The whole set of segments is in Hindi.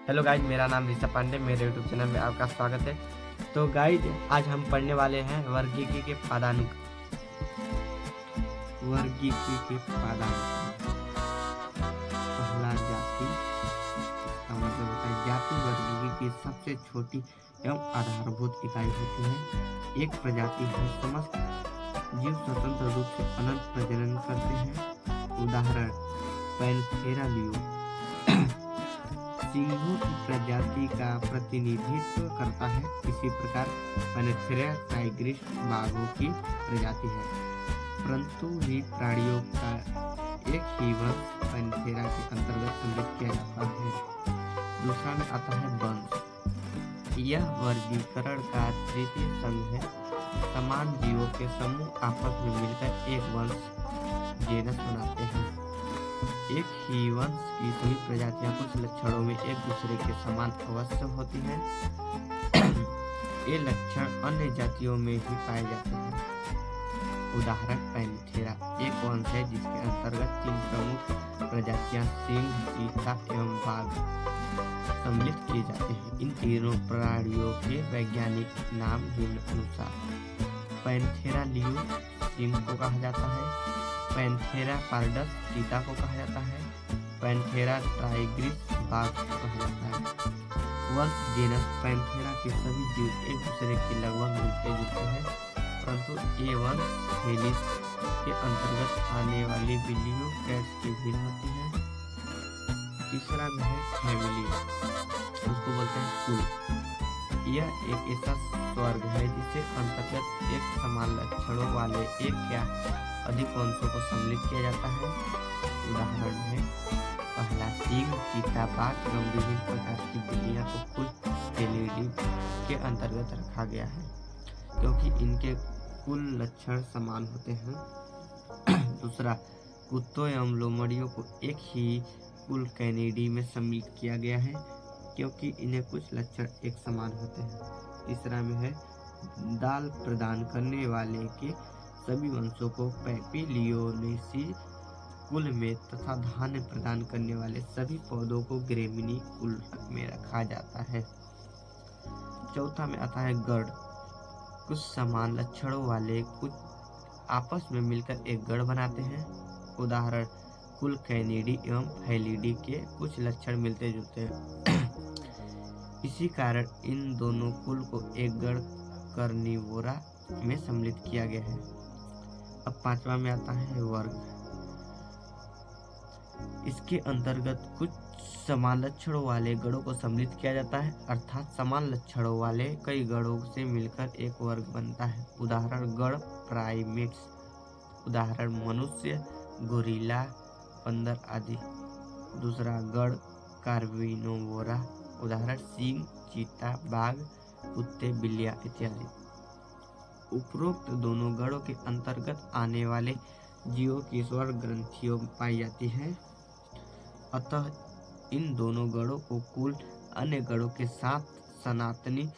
हेलो गाइज, मेरा नाम ऋषभ पांडे, मेरे यूट्यूब चैनल में आपका स्वागत है। तो गाइज, आज हम पढ़ने वाले हैं वर्गीकी के पादानुक। वर्गीकी के पादानुक। पहला जाति, इसका मतलब होता है जाति वर्गीकी की सबसे छोटी एवं आधारभूत इकाई होती है। एक प्रजाति है समस्त जीव स्वतंत्र रूप से अनंत प्रजनन करते हैं। उदाहरण पैंथेरा लियो सिंहों की प्रजाति का प्रतिनिधित्व करता है। इसी प्रकार पैंथेरा टाइग्रिस बाघों की प्रजाति है। परंतु भी प्राणियों का एक ही वंश पैंथेरा के अंतर्गत सम्मिलित किया जाता है। दूसरा में आता है वंश। यह वर्गीकरण का तृतीय संघ है। समान जीवों के समूह आपस में मिलकर एक वंश जेनस बनाते हैं। एक ही वंश की सभी प्रजातियां कुछ लक्षणों में एक दूसरे के समान अवश्य होती हैं। ये लक्षण अन्य जातियों में ही पाए जाते हैं। उदाहरण पैंथेरा एक वंश है जिसके अंतर्गत 3 प्रमुख प्रजातियां सिंह, चीता एवं बाघ सम्मिलित किए जाते हैं। इन तीनों प्राणियों के वैज्ञानिक नाम निम्न अनुसार पैंथेरा लियो सिंह को कहा जाता है, पैंथेरा पारडस चीता को कहा जाता है, पैंथेरा टाइग्रिस बाघ को कहा जाता है। वंश जेनस पैंथेरा के सभी जीव एक दूसरे के लगभग मिलते जुलते हैं, परंतु ये वंश फेलिस के अंतर्गत आने वाली बिल्लियों कैट्स की भिन्न होती है। तीसरा में है फैमिली, उसको बोलते हैं कुल। यह एक ऐसा स्वर्ग है जिसके अंतर्गत एक समान लक्षणों वाले एक या अधिक वंशों को सम्मिलित किया जाता है। उदाहरण है पहला सिंह, चीता, बाघ एवं विभिन्न प्रकार की बिल्लियां को कुल फेलिडी के अंतर्गत रखा गया है क्योंकि इनके कुल लक्षण समान होते हैं। दूसरा, कुत्तों एवं लोमड़ियों को एक ही कुल कैनिडी में सम्मिलित किया गया है क्योंकि इन्हें कुछ लक्षण एक समान होते हैं। तीसरा में है दाल प्रदान करने वाले के सभी वंशों को पैपिलियोनेसी कुल में तथा धान्य प्रदान करने वाले सभी पौधों को ग्रेमिनी कुल में रखा जाता है। चौथा में आता है गण। कुछ समान लक्षणों वाले कुछ आपस में मिलकर एक गण बनाते हैं। उदाहरण कुल कैनिडी एवं फैलिडी के कुछ लक्षण मिलते जुलते हैं। इसी कारण इन दोनों कुल को एक गण कार्निवोरा में सम्मिलित किया गया है। अब पांचवा में आता है वर्ग। इसके अंतर्गत कुछ समान लक्षणों वाले गणों को सम्मिलित किया जाता है, अर्थात समान लक्षणों वाले कई गणों से मिलकर एक वर्ग बनता है। उदाहरण गण प्राइमेट्स, उदाहरण मनुष्य, गोरिल्ला, बंदर आदि। दूसरा गण कार्निवोरा, उदाहरण सिंह, चीता, बाघ, कुत्ते, बिल्लियां इत्यादि। उपरोक्त दोनों गणों के अंतर्गत आने वाले जीवों की स्वर ग्रंथियों पाई जाती है, अतः इन दोनों गणों को कुल अन्य गणों के साथ सनातनी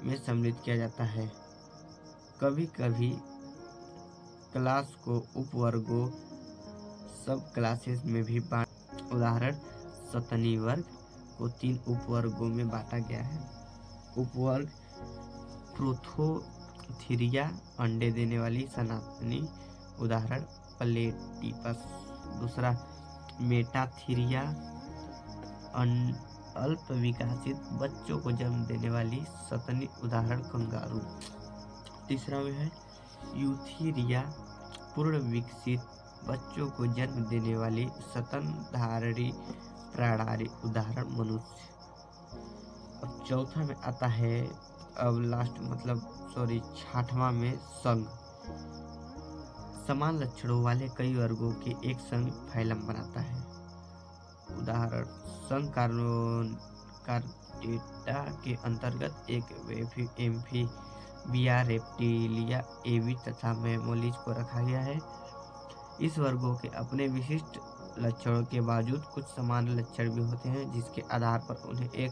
में सम्मिलित किया जाता है। कभी कभी क्लास को उपवर्गों सब क्लासेस में भी उदाहरण सतनी वर्ग को 3 उपवर्गों में बांटा गया है। उपवर्ग प्रोथोथीरिया अंडे देने वाली सनातनी, उदाहरण प्लेटिपस। दूसरा मेटाथीरिया अल्प विकसित बच्चों को जन्म देने वाली सतनी, उदाहरण कंगारू। तीसरा में है यूथीरिया पूर्ण विकसित बच्चों को जन्म देने वाली स्तनधारी प्राणी, उदाहरण मनुष्य। अब चौथा में आता है, अब लास्ट छठवां में संघ। समान लक्षणों वाले कई वर्गों के एक संघ फाइलम बनाता है। उदाहरण संघ कार्डेटा के अंतर्गत एक एम्फीबिया, रेप्टिलिया, एवी तथा मैमोलिज को रखा गया है। इस वर्गों के अपने विशिष्ट लक्षणों के बावजूद कुछ समान लक्षण भी होते हैं जिसके आधार पर उन्हें एक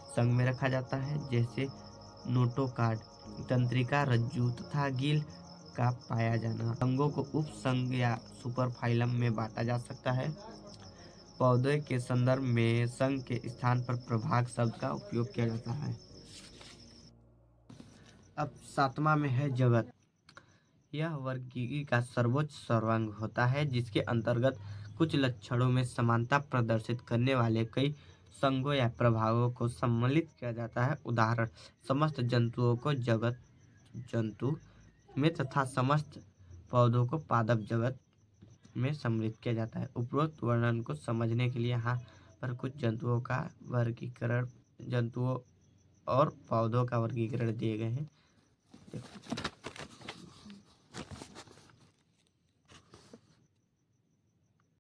संघ में रखा जाता है, जैसे नोटोकार्ड, तंत्रिका, रज्जु तथा गिल का पाया जाना। संघों को उपसंघ या सुपरफाइलम में बांटा जा सकता है। पौधे के संदर्भ में संघ के स्थान पर प्रभाग शब्द का उपयोग किया जाता है। अब 7वां में है जगत। यह वर्गीकी का सर्वोच्च सर्वांग होता है, जिसके अंतर्गत कुछ लक्षणों में समानता प्रदर्शित करने वाले कई संघों या प्रभागों को सम्मिलित किया जाता है। उदाहरण: समस्त जंतुओं को जगत जंतु में तथा समस्त पौधों को पादप जगत में सम्मिलित किया जाता है। उपरोक्त वर्णन को समझने के लिए यहाँ पर कुछ जंतुओं और पौधों का वर्गीकरण दिए गए हैं।